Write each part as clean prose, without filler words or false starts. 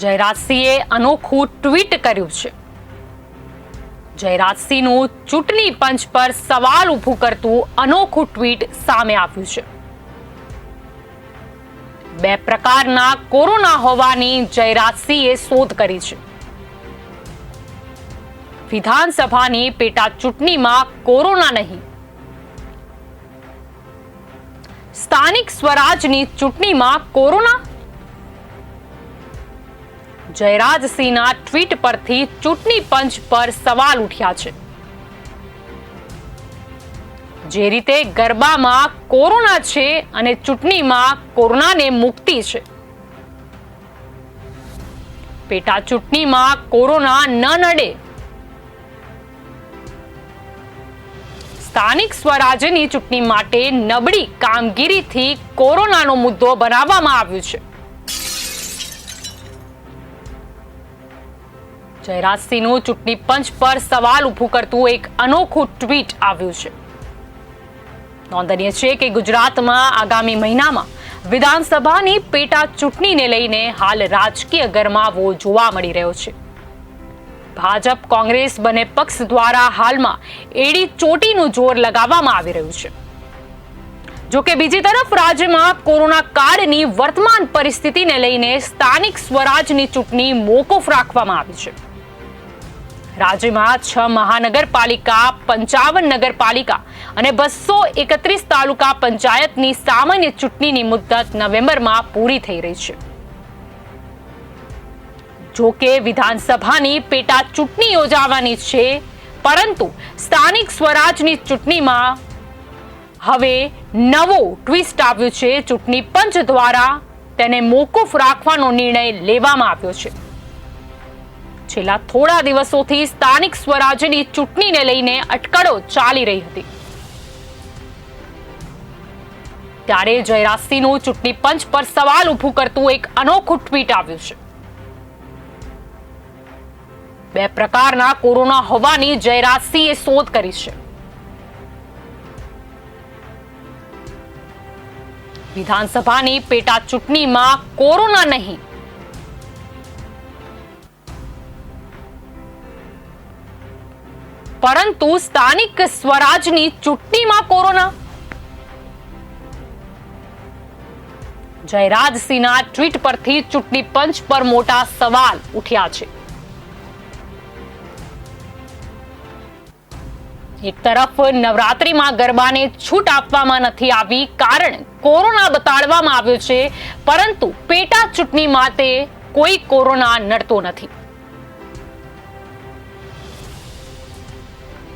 જયરાજસિંહે અનોખું ટ્વીટ કર્યું છે. જયરાજસિંહનું ચૂંટણી પંચ પર સવાલ ઊભું કરતું અનોખું ટ્વીટ સામે આવ્યું છે. બે પ્રકારના કોરોના હોવાની જયરાજસિંહે શોધ કરી છે. વિધાનસભાની પેટા ચૂંટણીમાં કોરોના નહીં, સ્થાનિક સ્વરાજની ચૂંટણીમાં કોરોના. જયરાજસિંહના ટ્વીટ પરથી ચૂંટણી પંચ પર સવાલ ઉઠ્યા છે. જે રીતે ગરબામાં કોરોના છે અને ચૂંટણીમાં કોરોનાને મુક્તિ છે, પેટા ચૂંટણીમાં કોરોના ન નડે. સ્થાનિક સ્વરાજ્યની ચૂંટણી માટે નબળી કામગીરીથી કોરોનાનો મુદ્દો બનાવવામાં આવ્યો છે. જયરાજસિંહનું ચૂંટણી પંચ પર સવાલ ઊભું કરતું એક અનોખું ટ્વીટ આવ્યું છે. નોંધનીય છે કે ગુજરાતમાં આગામી મહિનામાં વિધાનસભાની પેટા ચૂંટણીને લઈને હાલ રાજકીય ગરમાવો જોવા મળી રહ્યો છે. ભાજપ કોંગ્રેસ બંને પક્ષ દ્વારા હાલમાં એડી ચોટીનું જોર લગાવવામાં આવી રહ્યું છે. જોકે બીજી તરફ રાજ્યમાં કોરોના કાળની વર્તમાન પરિસ્થિતિને લઈને સ્થાનિક સ્વરાજની ચૂંટણી મોકૂફ રાખવામાં આવી છે. રાજ્યમાં 6 મહાનગરપાલિકા, 55 નગરપાલિકા અને 231 તાલુકા પંચાયતની સામાન્ય ચૂંટણીની મુદ્દત નવેમ્બરમાં પૂરી થઈ રહી છે. જોકે વિધાનસભાની પેટા ચૂંટણી યોજાવાની છે, પરંતુ સ્થાનિક સ્વરાજની ચૂંટણીમાં હવે નવો ટ્વિસ્ટ આવ્યો છે. ચૂંટણી પંચ દ્વારા તેને મોકૂફ રાખવાનો નિર્ણય લેવામાં આવ્યો છે. છેલ્લા થોડા દિવસોથી સ્થાનિક સ્વરાજ્યની ચૂંટણીને લઈને અટકળો ચાલી રહી હતી. ત્યારે જયરાજસિંહનું ચૂંટણી પંચ પર સવાલ ઊભું કરતું એક અનોખું ટ્વીટ આવ્યું છે. બે પ્રકારના કોરોના હોવાની જયરાજસિંહે શોધ કરી છે. વિધાનસભાની પેટા ચૂંટણીમાં કોરોના નહીં, પરંતુ સ્થાનિક સ્વરાજની ચૂંટણીમાં કોરોના. જયરાજસિંહના ટ્વીટ પરથી ચૂંટણી પંચ પર મોટા સવાલ ઉઠ્યા છે. એક તરફ નવરાત્રીમાં ગરબાને છૂટ આપવામાં નથી આવી, કારણ કોરોના બતાડવામાં આવ્યો છે, પરંતુ પેટા ચૂંટણી માટે કોઈ કોરોના નડતો નથી.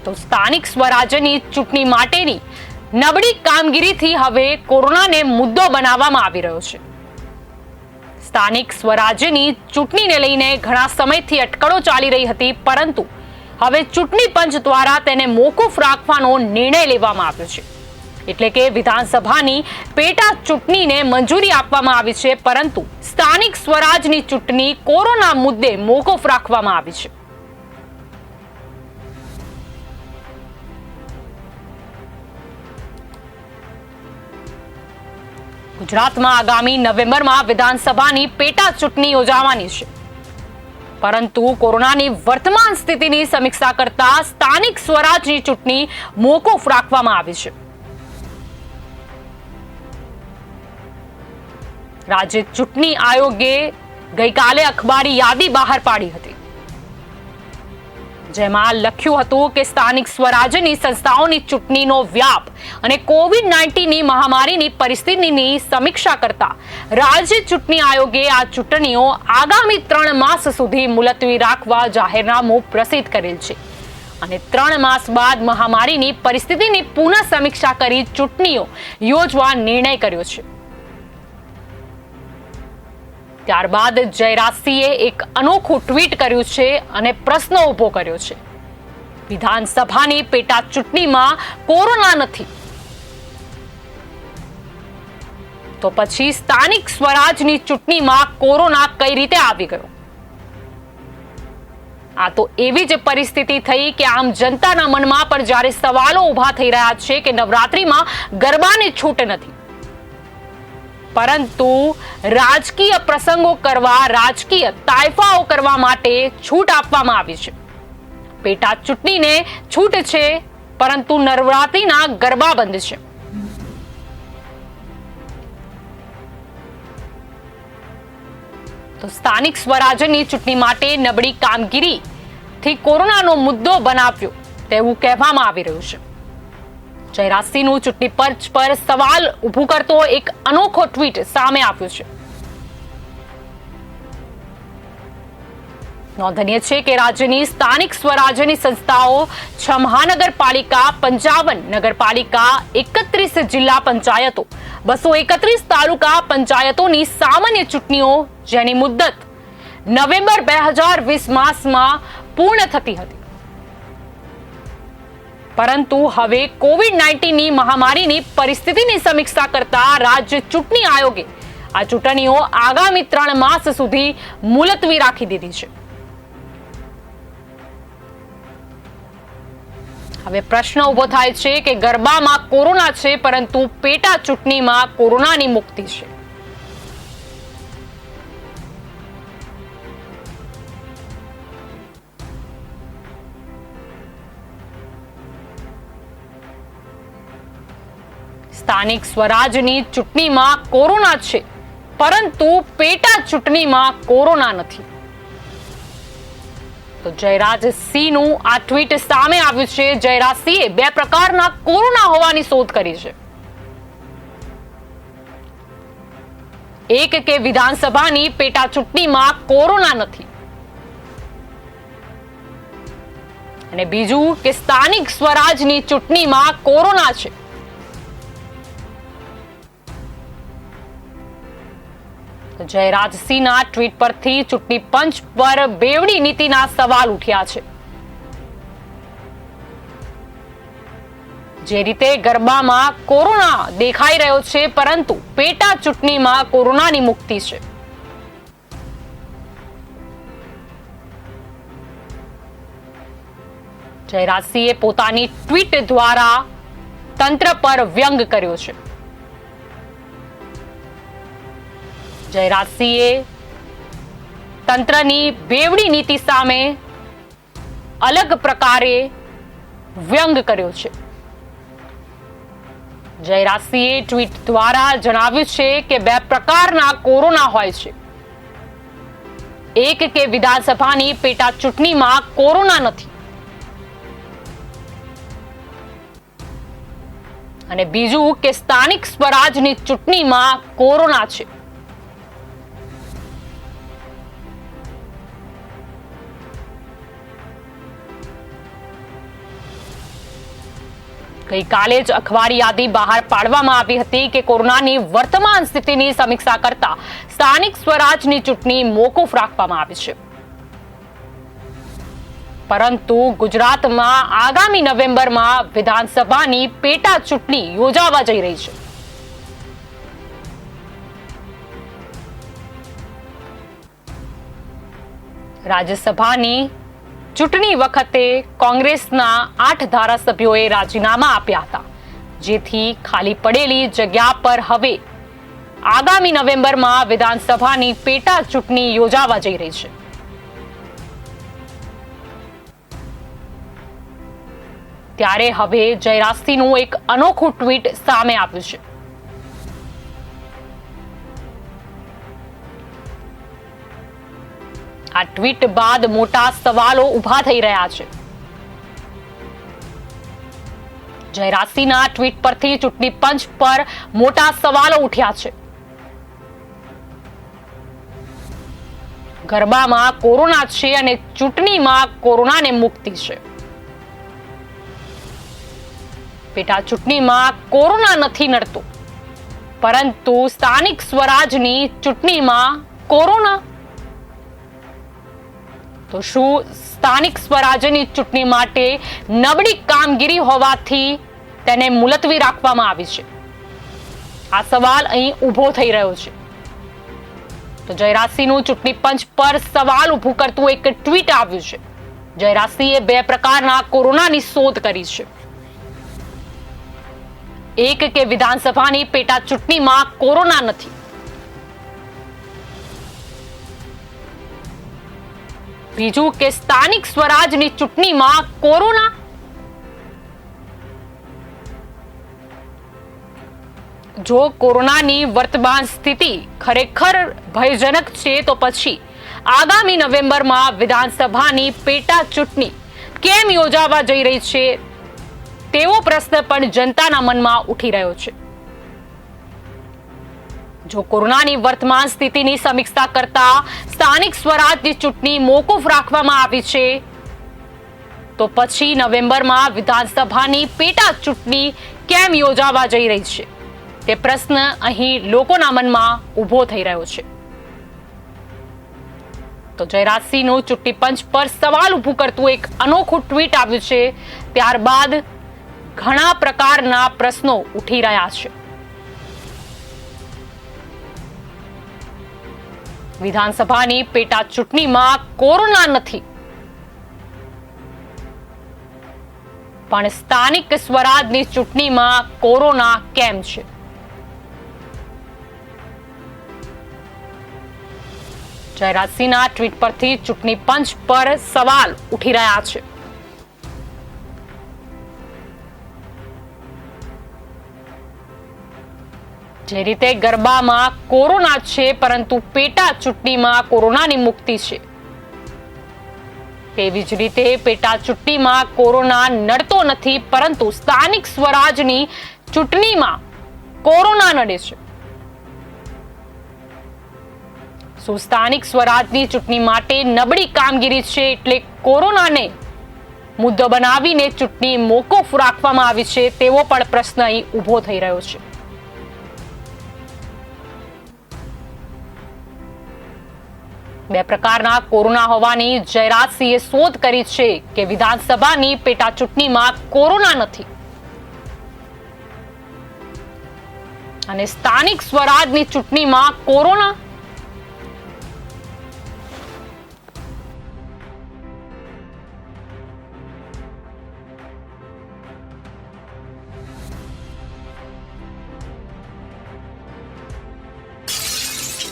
તો સ્થાનિક સ્વરાજ્યની ચૂંટણી માટેની નબળી કામગીરીથી હવે કોરોનાને મુદ્દો બનાવવામાં આવી રહ્યો છે. સ્થાનિક સ્વરાજ્યની ચૂંટણીને લઈને ઘણા સમયથી અટકળો ચાલી રહી હતી, પરંતુ હવે ચૂંટણી પંચ દ્વારા તેને મોકૂફ રાખવાનો નિર્ણય લેવામાં આવ્યો છે. એટલે કે વિધાનસભાની પેટા ચૂંટણીને મંજૂરી આપવામાં આવી છે, પરંતુ સ્થાનિક સ્વરાજની ચૂંટણી કોરોના મુદ્દે મોકૂફ રાખવામાં આવી છે. ગુજરાતમાં આગામી નવેમ્બરમાં વિધાનસભાની પેટા ચૂંટણી યોજાવાની છે, પરંતુ કોરોનાની વર્તમાન સ્થિતિની સમીક્ષા કરતા સ્થાનિક સ્વરાજની ચૂંટણી મોકૂફ રાખવામાં આવી છે. રાજ્ય ચૂંટણી આયોગે ગઈકાલે અખબારી યાદી બહાર પાડી હતી, જેમાં લખ્યું હતું કે સ્થાનિક સ્વરાજ્યની સંસ્થાઓની ચૂંટણીનો વ્યાપ અને કોવિડ-19ની મહામારીની પરિસ્થિતિની સમીક્ષા કરતા રાજ્ય ચૂંટણી આયોગે આ ચૂંટણીઓ આગામી 3 માસ સુધી મુલતવી રાખવા જાહેરનામું પ્રસિદ્ધ કરેલ છે અને 3 માસ બાદ મહામારીની પરિસ્થિતિની પુનઃ સમીક્ષા કરી ચૂંટણીઓ યોજવા નિર્ણય કર્યો છે. ત્યારબાદ જયરાજસિંહે એક અનોખું ટ્વીટ કર્યું છે અને પ્રશ્ન ઉભો કર્યો છે. વિધાનસભાની પેટા ચૂંટણીમાં કોરોના નથી, તો પછી સ્થાનિક સ્વરાજની ચૂંટણીમાં કોરોના કઈ રીતે આવી ગયો? આ તો એવી જ પરિસ્થિતિ થઈ કે આમ જનતાના મનમાં પણ જ્યારે સવાલો ઉભા થઈ રહ્યા છે કે નવરાત્રીમાં ગરબાને છૂટ નથી, પરંતુ રાજકીય પ્રસંગો કરવા, રાજકીય તાઇફાઓ કરવા માટે છૂટ આપવામાં આવી છે. પેટા ચૂંટણીને છૂટ છે, પરંતુ નવરાત્રિના ગરબા બંધ છે. તો સ્થાનિક સ્વરાજ્યની ચૂંટણી માટે નબળી કામગીરીથી કોરોનાનો મુદ્દો બનાવ્યો તેવું કહેવામાં આવી રહ્યું છે. જયરાજસિંહનું ચૂંટણી પંચ પર સવાલ ઉભું કરતો એક અનોખો ટ્વીટ સામે આવ્યું છે. નોંધનીય છે કે રાજ્યની સ્થાનિક સ્વરાજ્યની સંસ્થાઓ 6 મહાનગરપાલિકા, 55 નગરપાલિકા, 31 જિલ્લા પંચાયતો, 231 તાલુકા પંચાયતોની સામાન્ય ચૂંટણીઓ, જેની મુદ્દત નવેમ્બર 2020 માસમાં પૂર્ણ થતી હતી. પરંતુ હવે કોવિડ-19ની મહામારીની પરિસ્થિતિની સમીક્ષા કરતા રાજ્ય ચૂંટણી આયોગે આ ચૂંટણીઓ આગામી 3 માસ સુધી મુલતવી રાખી દીધી છે. હવે પ્રશ્ન ઉભો થાય છે કે ગરબામાં કોરોના છે, પરંતુ પેટા ચૂંટણીમાં કોરોનાની મુક્તિ છે. સ્થાનિક સ્વરાજ્યની ચૂંટણીમાં કોરોના છે, પરંતુ પેટા ચૂંટણીમાં કોરોના નથી. તો જયરાજસિંહનું આ ટ્વીટ સામે આવ્યું છે. જયરાજસિંહે 2 પ્રકારના કોરોના હોવાની શોધ કરી છે. એક કે વિધાનસભાની પેટા ચૂંટણીમાં કોરોના નથી, અને બીજું કે સ્થાનિક સ્વરાજની ચૂંટણીમાં કોરોના છે. જયરાજસિંહના ટ્વીટ પરથી ચૂંટણી પંચ પર બેવડી નીતિના સવાલ ઉઠ્યા છે. જે રીતે ગરબામાં કોરોના દેખાઈ રહ્યો છે, પરંતુ પેટા ચૂંટણીમાં કોરોનાની મુક્તિ છે. જયરાજસિંહે પોતાની ટ્વીટ દ્વારા તંત્ર પર વ્યંગ કર્યો છે. જયરાજસિંહે તંત્રની બેવડી નીતિ સામે અલગ પ્રકારે વ્યંગ કર્યો છે. જયરાજસિંહે ટ્વીટ દ્વારા જણાવ્યું છે કે 2 પ્રકારના કોરોના હોય છે. એક કે વિધાનસભાની પેટા ચૂંટણીમાં કોરોના નથી, અને બીજું કે સ્થાનિક સ્વરાજની ચૂંટણીમાં કોરોના છે. ગઈકાલે જ અખબારી યાદી બહાર પાડવામાં આવી હતી કે કોરોનાની વર્તમાન સ્થિતિની સમીક્ષા કરતા સ્થાનિક સ્વરાજની ચૂંટણી મોકૂફ રાખવામાં આવી છે. પરંતુ ગુજરાતમાં આગામી નવેમ્બરમાં વિધાનસભાની પેટા ચૂંટણી યોજાવા જઈ રહી છે. રાજ્યસભાની ચૂંટણી વખતે કોંગ્રેસના 8 ધારાસભ્યોએ રાજીનામા આપ્યા હતા, જેથી ખાલી પડેલી જગ્યા પર હવે આગામી નવેમ્બરમાં વિધાનસભાની પેટા ચૂંટણી યોજાવા જઈ રહી છે. ત્યારે હવે જયરાજસિંહનું એક અનોખું ટ્વીટ સામે આવ્યું છે. આ ટ્વીટ બાદ મોટા સવાલો ઉભા થઈ રહ્યા છે. જયરાજસિંહના ટ્વીટ પરથી ચૂંટણી પંચ પર મોટા સવાલો ઉઠ્યા છે. ગરબામાં કોરોના છે અને ચૂંટણીમાં કોરોનાને મુક્તિ છે. પેટા ચૂંટણીમાં કોરોના નથી નડતો, પરંતુ સ્થાનિક સ્વરાજની ચૂંટણીમાં કોરોના. તો શું સ્થાનિક સ્વરાજ્યની ચૂંટણી માટે નબળી કામગીરી હોવાથી તેને મુલતવી રાખવામાં આવી છે? આ સવાલ અહીં ઊભો થઈ રહ્યો છે. તો જયરાજસિંહનું ચૂંટણી પંચ પર સવાલ ઊભું કરતું એક ટ્વીટ આવ્યું છે. જયરાજસિંહે 2 પ્રકારના કોરોનાની શોધ કરી છે. એક કે વિધાનસભાની પેટા ચૂંટણીમાં કોરોના નથી, બીજું કે સ્થાનિક સ્વરાજની ચૂંટણીમાં કોરોના. જો કોરોનાની વર્તમાન સ્થિતિ ખરેખર ભયજનક છે તો પછી આગામી નવેમ્બરમાં વિધાનસભાની પેટા ચૂંટણી કેમ યોજાવા જઈ રહી છે તેવો પ્રશ્ન પણ જનતાના મનમાં ઉઠી રહ્યો છે. જો કોરોનાની વર્તમાન સ્થિતિની સમીક્ષા કરતા સ્થાનિક સ્વરાજની ચૂંટણી મોકૂફ રાખવામાં આવી છે તો પછી નવેમ્બરમાં વિધાનસભાની પેટા ચૂંટણી કેમ યોજાવા જઈ રહી છે તે પ્રશ્ન અહીં લોકોના મનમાં ઊભો થઈ રહ્યો છે. તો જયરાજસિંહનું ચૂંટણી પંચ પર સવાલ ઊભું કરતું એક અનોખું ટ્વીટ આવ્યું છે. ત્યારબાદ ઘણા પ્રકારના પ્રશ્નો ઉઠી રહ્યા છે. વિધાનસભાની પેટા ચૂંટણીમાં કોરોના નથી, પણ સ્થાનિક સ્વરાજની ચૂંટણીમાં કોરોના કેમ છે? જયરાજસિંહના ટ્વીટ પરથી ચૂંટણી પંચ પર સવાલ ઉઠી રહ્યા છે. જે રીતે ગરબામાં કોરોના છે પરંતુ પેટા ચૂંટણીમાં કોરોનાની મુક્તિ છે, તેવી જ રીતે પેટા ચૂંટણીમાં કોરોના નડતો નથી પરંતુ સ્થાનિક સ્વરાજની ચૂંટણીમાં કોરોના નડે છે. શું સ્થાનિક સ્વરાજની ચૂંટણી માટે નબળી કામગીરી છે એટલે કોરોનાને મુદ્દો બનાવીને ચૂંટણી મોકૂફ રાખવામાં આવી છે તેવો પણ પ્રશ્ન અહીં ઊભો થઈ રહ્યો છે. બે પ્રકારના કોરોના હોવાની જયરાજસિંહે શોધ કરી છે કે વિધાનસભાની પેટા ચૂંટણીમાં કોરોના નથી અને સ્થાનિક સ્વરાજની ચૂંટણીમાં કોરોના.